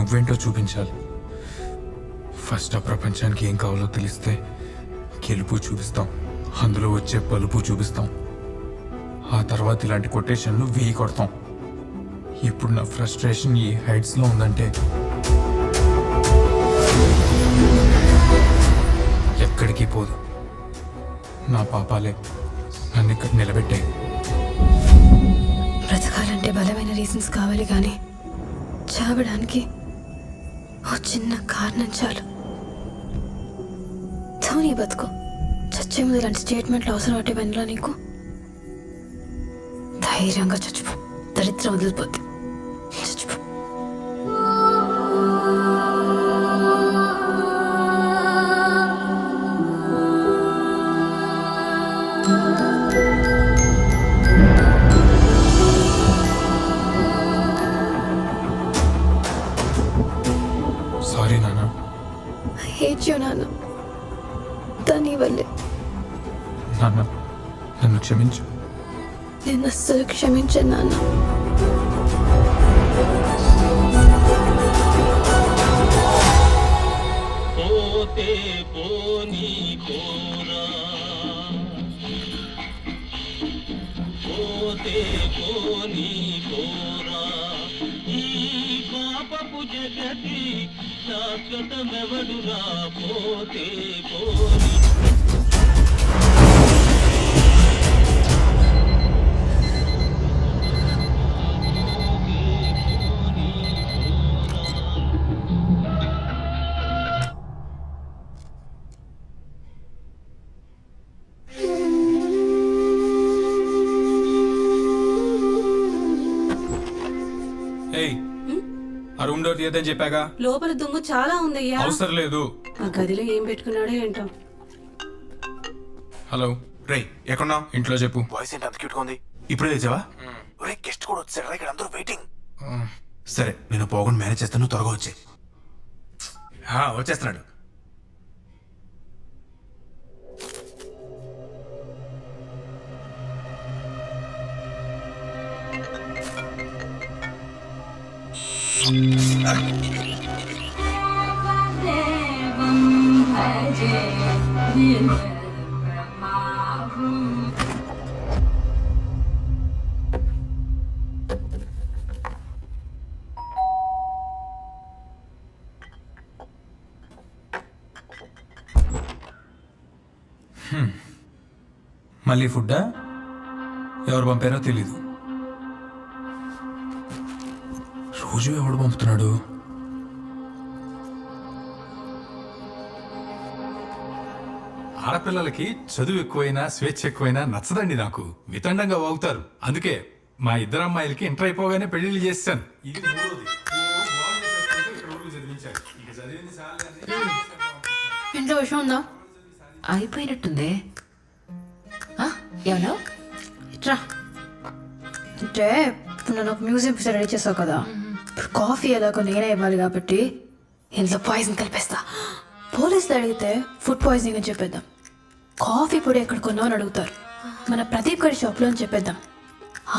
నువ్వేంటో చూపించాలి. ఫస్ట్ ఆ ప్రపంచానికి ఏం కావాలో తెలిస్తే గెలుపు చూపిస్తాం, అందులో వచ్చే పలుపు చూపిస్తాం. ఆ తర్వాత ఇలాంటి కొటేషన్లు వేయి కొడతాం. ఇప్పుడు నా ఫ్రస్ట్రేషన్ ఈ హైట్స్లో ఉందంటే ఎక్కడికి పోదు. నా పాపాలే నన్ను ఇక్కడ నిలబెట్టాయి. బ్రతకాలంటే బలమైన రీజన్స్ కావాలి, కానీ చావడానికి ఓ చిన్న కారణం చాలు. ధోని బతుకు చచ్చే ముందు ఇలాంటి స్టేట్మెంట్లు అవసరం అంటే వెనలా నీకు? ధైర్యంగా చచ్చిపో, దరిద్రం వదిలిపోద్ది. చచ్చిపో. సారీ నాన్న. I hate you, నాన్న. దాని వల్లే. నాన్న నన్ను క్షమించు. నేను అస్సలు క్షమించాను నాన్న. పోతే పోనీ పోరా, పోతే పోనీ పోరా, ఈ పాపపు జగతి శాశ్వతమెవడురా. పోతే పోనీ ఆ రూమ్ డోర్ తీయదని చెప్పాగా. లోపల దుమ్ము చాలా ఉందయ్యా. అవసరం లేదు. ఆ గదిలో ఏం పెట్టుకున్నాడో ఏంటో. హలో రేయ్ ఎక్కడున్నావు? ఇంట్లో చెప్పు. వాయిస్ ఏంటి అంత క్యూట్ గా ఉంది? ఇప్పుడే తెచ్చావా? ఒరే గెస్ట్ కూడా వచ్చారా? ఇక్కడ అందరూ వెయిటింగ్. సరే నేను పోకుండా మేనేజ్ చేస్తాను, త్వరగా వచ్చే. వచ్చేస్తున్నాడు. మళ్ళీ ఫుడ్డా? ఎవరు పంపారో తెలీదు. రోజు ఎవడు పంపుతున్నాడు? ఆడపిల్లలకి చదువు ఎక్కువైనా స్వేచ్ఛ ఎక్కువైనా నచ్చదండి. నాకు వితండంగా వాగుతారు. అందుకే మా ఇద్దరు అమ్మాయిలకి ఇంటర్ అయిపోగానే పెళ్లిళ్ళు చేస్తాను. ఇది మూడోది. ఇక్కడ ఊరు చదివించారు. ఇక చదివింది చాలే అని. ఇంట్లో విషయం ఉందా? అయిపోయినట్టుంది. ఏమన్నా ఇట్రా. అంటే ఇప్పుడు నేను ఒక మ్యూజియం పిక్చర్ రెడీ చేసావు కదా, ఇప్పుడు కాఫీ ఎలాగో నేనే ఇవ్వాలి కాబట్టి ఇంట్లో పాయిజన్ కలిపేస్తా. పోలీసులు అడిగితే ఫుడ్ పాయిజనింగ్ అని చెప్పేద్దాం. కాఫీ పొడి ఎక్కడ కొన్నావు అని అడుగుతారు, మన ప్రదీప్ గడి షాప్లో అని చెప్పేద్దాం.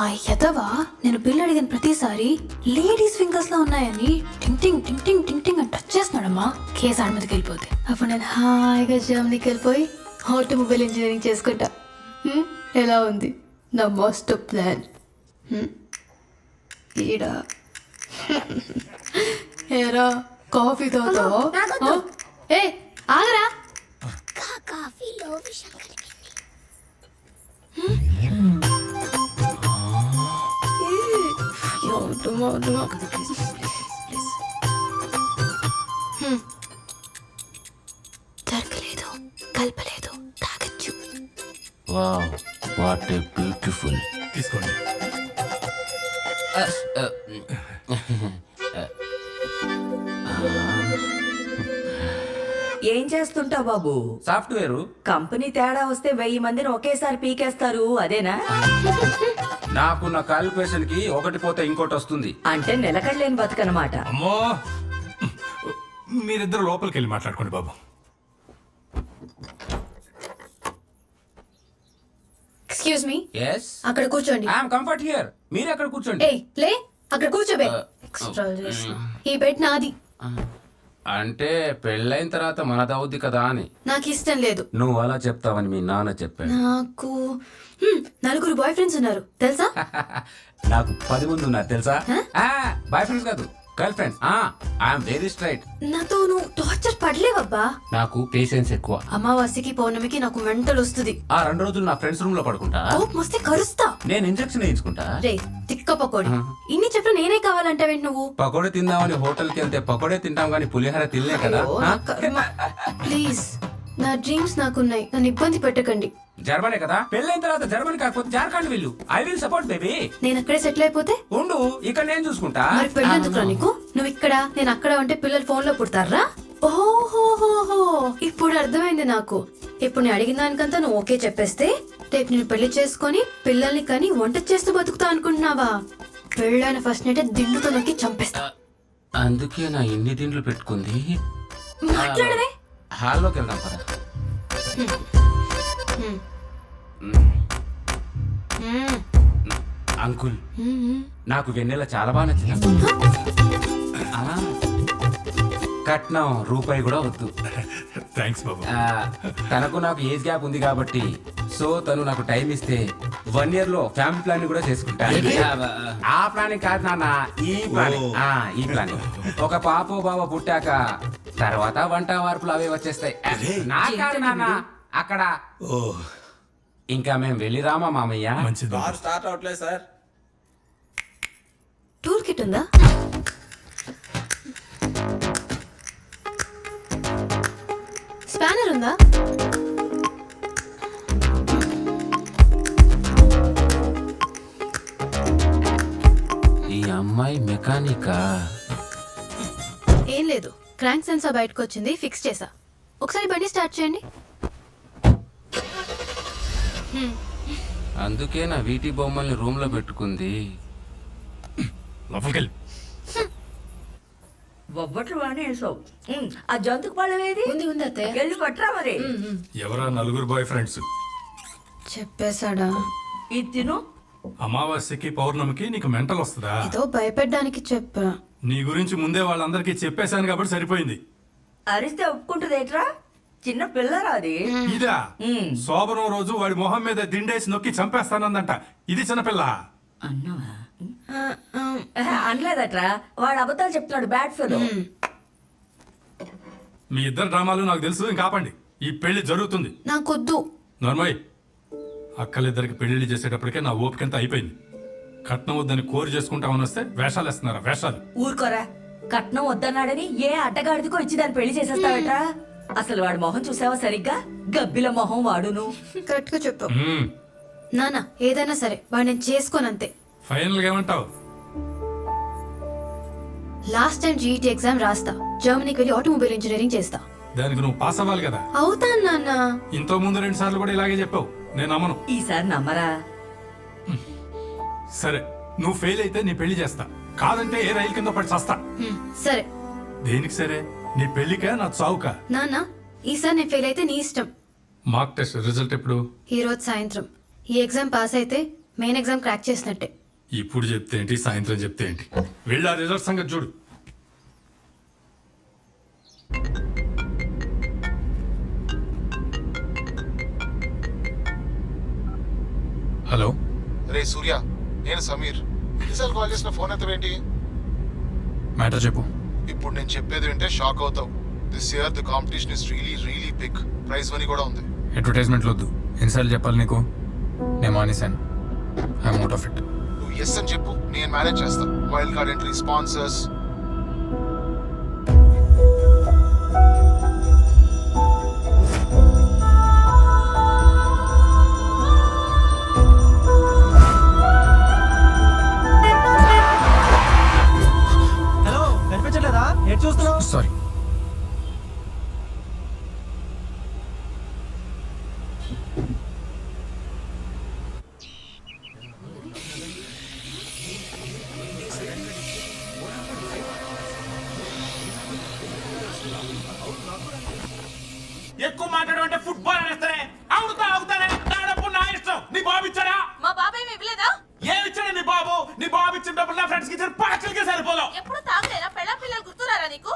ఆ ఎదవా నేను బిల్ అడిగిన ప్రతిసారి లేడీస్ ఫింగర్స్ లో ఉన్నాయని టింగ్ టింగ్ టింగ్ టింగ్ టింగ్ టింగ్ అని టచ్ చేస్తున్నాడమ్మా. కేసు ఆడ మీదకి వెళ్ళిపోతే అప్పుడు నేను హాయిగా జర్మనీకి వెళ్ళిపోయి ఆటోమొబైల్ ఇంజనీరింగ్ చేసుకుంటా. ఎలా ఉంది నా మస్ట్ ప్లాన్? ఈడ ఏరా కాఫీ తాగుతావా? ఏ ఆగరా. కాఫీలో విషం దొరకలేదు, కలపలేదు, తాగచ్చు. Wow, what a beautiful. తీసుకోండి. ఏం చేస్తుంటావు బాబు? సాఫ్ట్వేర్. కంపెనీ తేడా వస్తే 1000 మందిని ఒకేసారి పీకేస్తారు, అదేనా? నాకున్న క్వాలిఫికేషన్ కి ఒకటి పోతే ఇంకోటి వస్తుంది. అంటే నిలకడలేని బతుకనమాట. అమ్మో, మీరిద్దరు లోపలికి వెళ్ళి మాట్లాడుకోండి బాబు. ఎక్స్క్యూజ్ మీ, yes అక్కడ కూర్చోండి. I am comfort here. మీరు అక్కడ కూర్చోండి. ఏయ్ లే, అక్కడ కూర్చోబే. ఎక్స్ట్రా చేసిన ఈ బెడ్ నాది. అంటే పెళ్ళైన తర్వాత మనదవుద్ది కదా అని. నాకు ఇష్టం లేదు. నువ్వు అలా చెప్తావని మీ నాన్న చెప్పాడు. నాకు నలుగురు బాయ్ ఫ్రెండ్స్ ఉన్నారు తెలుసా? నాకు 10 మంది ఉన్నారు తెలుసా? బాయ్ ఫ్రెండ్స్ కాదు, girl friends. I'm very straight. నాతో నువ్వు టార్చర్ పడలేవబ్బా. నాకు పేషెన్స్ ఎక్కువ. అమావాస్యకి పౌర్ణమికి నాకు మెంటల్ వస్తుంది. ఆ 2 రోజులు నా ఫ్రెండ్స్ రూమ్ లో పడుకుంటా. కోపం వస్తే కరుస్తా. నేను ఇంజెక్షన్ వేయించుకుంటా. రే తిక్క పకోడి, ఇన్ని చెప్పిన నేనే కావాలంటావేంటి నువ్వు? పకోడే తిందామని హోటల్కి వెళ్తే పకోడే తింటాం కానీ పులిహోర తినలే కదా. ప్లీజ్, నా డ్రీమ్స్ నాకున్నాయి, నన్ను ఇబ్బంది పెట్టకండి. జర్మనీ కదా, పెళ్ళైన తర్వాత జర్మనీ కాకపోతే జార్ఖండ్ వెళ్ళు. I will support baby. నేను అక్కడే సెటిల్ అయిపోతే ఉండు, ఇక్కడ నేను చూసుకుంటా. మరి పెళ్ళెందుకురా నీకు? నువ్వు ఇక్కడ నేను అక్కడ ఉంటే పిల్లలు ఫోన్ లో పుడతారా? ఓహోహోహో, ఇప్పుడు అర్థమైంది నాకు. ఇప్పుడు నేను అడిగిన దానికంతా నువ్వు ఓకే చెప్పేస్తే రేపు నేను పెళ్లి చేసుకొని పిల్లల్ని కని వంట చేస్తూ బతుకుతా అనుకుంటున్నావా? పెళ్ళైన ఫస్ట్ నైటే దిండుతో నొక్కి చంపేస్తా. అందుకే నా ఎన్ని దిండ్లు పెట్టుకుంది. మాట్లాడవే. హాల్లోకి వెళ్దాం పద. అంకుల్, నాకు వెన్నెల చాలా బాగా నచ్చింది అంకుల్. కట్నం రూపాయి కూడా వద్దు. థ్యాంక్స్ బాబు. తనకు నాకు ఏజ్ గ్యాప్ ఉంది కాబట్టి సో తను నాకు టైం ఇస్తే 1 year లో ఫ్యామిలీ ప్లాన్ కూడా చేసుకుంటా. ఆ ప్లానింగ్ కాదు నాన్న, ఈ ప్లానింగ్. ఈ ప్లానింగ్. ఒక పాపో బాబా పుట్టాక తర్వాత వంట వార్పులు అవే వచ్చేస్తాయి. నా కాదు నాన్న, అక్కడ. ఇంకా మేము వెళ్ళి రామా మామయ్య. మంచిది బాబు. స్టార్ట్ అవట్లేదు సార్. టూల్ కిట్ ఉందా? స్పానర్ ఉందా? ఈ అమ్మాయి మెకానికా? ఏం లేదు, క్రాంక్ సెన్సార్ బయటకు వచ్చింది, ఫిక్స్ చేసా. ఒకసారి బండి స్టార్ట్ చేయండి. అందుకే నా వీటి బొమ్మల్ని రూమ్ లో పెట్టుకుంది. లోపలికెళ్ళి. బొబ్బట్లు బాగానే వేసావు. ఆ జంతుకు పళ్ళం ఏది? ఉంది ఉంది అత్తయ్య. వెళ్ళి పట్టరా మరి. ఎవరా నలుగురు బాయ్ ఫ్రెండ్స్? చెప్పేశాడా? ఇది తిను. అమావాస్యకి పౌర్ణమికి నీకు మెంటల్ వస్తుందా? ఏదో భయపెట్టడానికి చెప్పా. నీ గురించి ముందే వాళ్ళందరికీ చెప్పేశాను కాబట్టి సరిపోయింది. అరిస్తే ఒప్పుకుంటుందేట్రా? చిన్న పిల్లరా అది. ఇదా శోభనం రోజు వాడి మొహం మీద దిండేసి నొక్కి చంపేస్తానందంట. ఇది చిన్నపిల్ల. అన్నవా? అనలేదట్రా, వాడు అబద్ధాలు చెప్తున్నాడు. Bad fellow. మీ ఇద్దరు డ్రామాలు నాకు తెలుసు. ఇంకా ఆపండి, ఈ పెళ్లి జరుగుతుంది. నాకొద్దు. నర్మయ్, అక్కలిద్దరికి పెళ్లిళ్ళు చేసేటప్పటికే నా ఓపికంతా అయిపోయింది. కట్నం వద్దని కోరి చేసుకుంటామని వస్తే వేషాలు వేస్తున్నారా? వేషాలు. ఊరుకోరా. కట్నం వద్దన్నాడని ఏ అడ్డగాడిదికో ఇచ్చి దాన్ని పెళ్లి చేసేస్తావేట్రా? అసలు వాడి మొహం చూసావా సరిగ్గా? గబ్బిల మొహం వాడును. కరెక్ట్ గా చెప్పు నాన్న. ఏదైనా సరే వాడు నేను చేసుకోనంతే. ఫైనల్ గా ఏమంటావు? లాస్ట్ టైం జీఈటీ ఎగ్జామ్ రాస్తా, జర్మనీకి వెళ్ళి ఆటోమొబైల్ ఇంజనీరింగ్ చేస్తా. దానికి నువ్వు పాస్ అవ్వాలి కదా. అవుతాను నాన్న. ఇంతకు ముందు 2 సార్లు కూడా ఇలాగే చెప్పావు. నేను నమ్మను. ఈసారి నమ్మరా? సరే, నువ్వు ఫెయిల్ అయితే నీ పెళ్లి చేస్తా. కాదంటే ఏ రైలు కింద పడి చస్తా. సరే. దేనికి సరే? నీ పెళ్లికా నా చావుకా? నాన్న, ఈసారి నేను ఫెయిల్ అయితే నీ ఇష్టం. మార్క్ టెస్ట్ రిజల్ట్ ఎప్పుడు? ఈ రోజు సాయంత్రం. ఈ ఎగ్జామ్ పాస్ అయితే మెయిన్ ఎగ్జామ్ క్రాక్ చేసినట్టే. ఇప్పుడు చెప్తే ఏంటి, సాయంత్రం చెప్తే ఏంటి? వెళ్ళి ఆ రిజల్ట్ సంగతి చూడు. హలో. రే సూర్య, నేను సమీర్. ఎన్నిసార్లు కాల్ చేసిన ఫోన్ ఎత్తవేంటి? మ్యాటర్ చెప్పు. ఇప్పుడు నేను చెప్పేది వింటే షాక్ అవుతావు. This year the competition is really big. Prize money కూడా ఉంది. అడ్వర్టైజ్మెంట్లు వద్దు. ఎన్నిసార్లు చెప్పాలి నీకు? నేను మానేశాను. I'm out of it. నువ్వు ఎస్ అని చెప్పు, నేను మేనేజ్ చేస్తా. Wild card entry, sponsors. Hello, కనిపించట్లేదా? ఎటు చూస్తున్నావు? సారీ. ఎక్కువ మాట్లాడమంటే ఫుట్బాల్ అనేస్తానే. అవుతానే నా డబ్బు నా ఇష్టం. నీ బాబు ఇచ్చాడా? మా బాబాయ్ మీ ఇవ్వలేదా? ఏమి ఇచ్చాడు నీ బాబు? నీ బాబు ఇచ్చిన డబ్బులు నా ఫ్రెండ్స్ కి ఇచ్చిన పార్సల్కి సరిపోదు.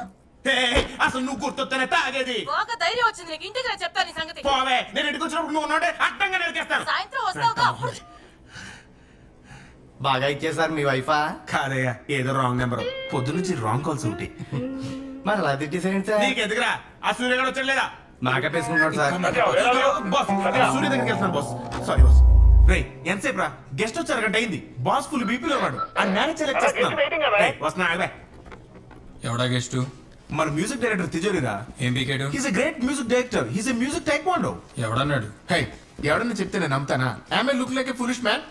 నీకు అసలు నువ్వు గుర్తొస్తేనే తాగేది. బాగా ధైర్యం వచ్చింది నీకు. ఇంటికి రా చెప్తాను నీ సంగతి. పోవే, నేను ఇంటికి వచ్చినప్పుడు నువ్వు ఉన్నాడే అడ్డంగా నరికేస్తాను. సాయంత్రం వస్తావుగా అప్పుడు బాగా ఇచ్చేసారు మీ వైఫా. కాదయ్యా, ఏదో రాంగ్ నెంబర్. పొద్దునుంచి రాంగ్ కాల్స్ ఒకటి. మరి అలా తిట్టేసారండి సార్. నీకు ఎదుగురా, ఆ సూర్యగాడు వచ్చాడు లేదా? మేకప్ వేసుకుంటున్నాడు సార్. బాస్, సూర్య దగ్గరికి వెళ్తున్నాను బాస్. Sorry boss. రే, ఎంతసేపు రా? గెస్ట్ వచ్చారు గంట అయింది. బాస్ ఫుల్ బీపీలో ఉన్నాడు. ఆ మేనేజ్ చేస్తున్నాను. వస్తున్నా ఆగవే. ఎవడా గెస్టు? మన మ్యూజిక్ డైరెక్టర్ తిజోరిరా. ఏం పీకాడు? He's a great music director. He's a music taekwondo. ఎవడన్నాడు? హే, ఎవడన్నా చెప్తే నేను నమ్ముతానా? I look like a foolish man.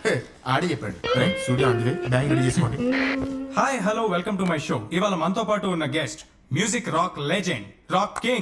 ఆడి చెప్పాడు. రే, సూర్య అందుకే బ్యాగ్ రెడీ చేసుకోండి. Hi hello welcome to my show. ఇవాళ మనతో పాటు ఉన్న guest music rock legend rock king